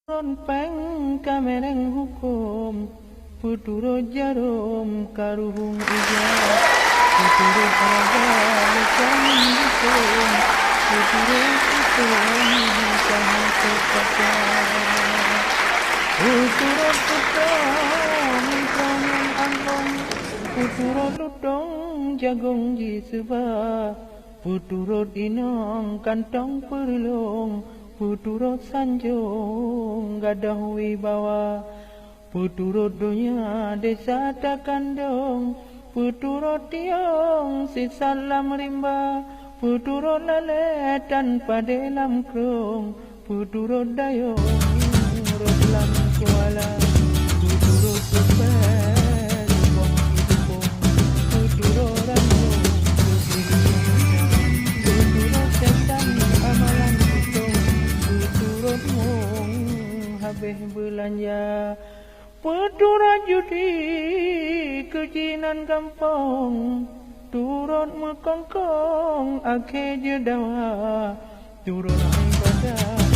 Ron peng kamereng hukum Puturut jarum karuhung ijab Puturut araga lekang hukum Puturut hukum sahang sepatah Puturut putong kangen angkong Puturut lutong jagung jiseba Puturut inong kantong perlong Puturut sanjung gadah wibawa Puturut dunia desa takandung Puturut tiong si salam rimba Puturut lale tanpa dalam kerung Puturut dayung urut lam kuala Puturut kupes bong hidupung Puturut rambung Puturut setan amalan habis belanja Puturut judi kejinan kampung Turut mekongkong akhir jedawa Turut ibadah